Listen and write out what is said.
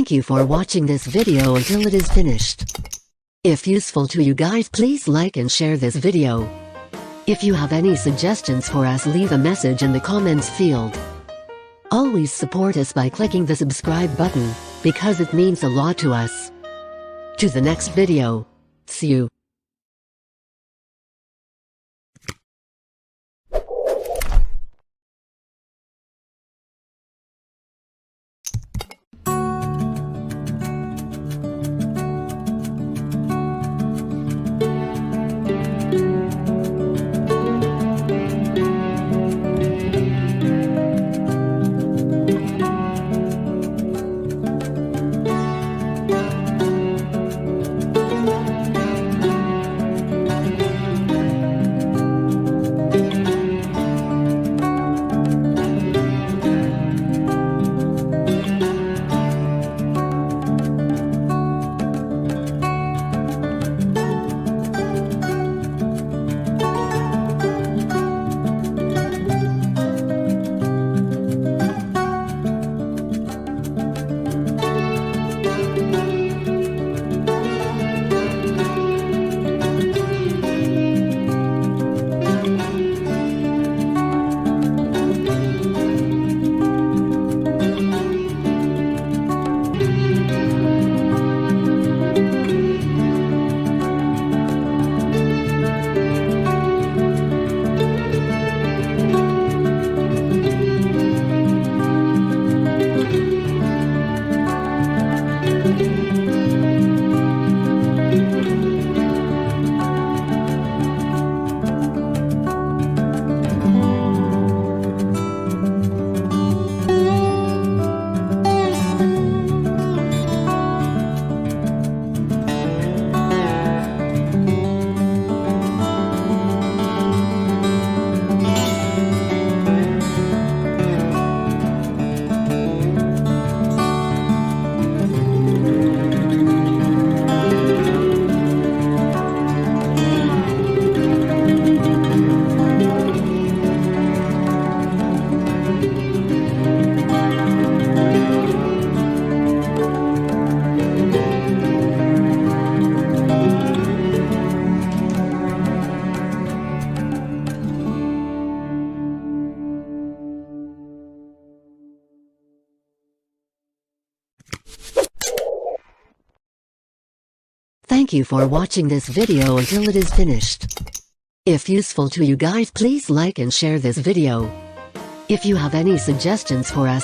Thank you for watching this video until it is finished. If useful to you guys, please like and share this video. If you have any suggestions for us, leave a message in the comments field. Always support us by clicking the subscribe button, because it means a lot to us. To the next video. See you. Thank you for watching this video until it is finished. If useful to you guys, please like and share this video. If you have any suggestions for us,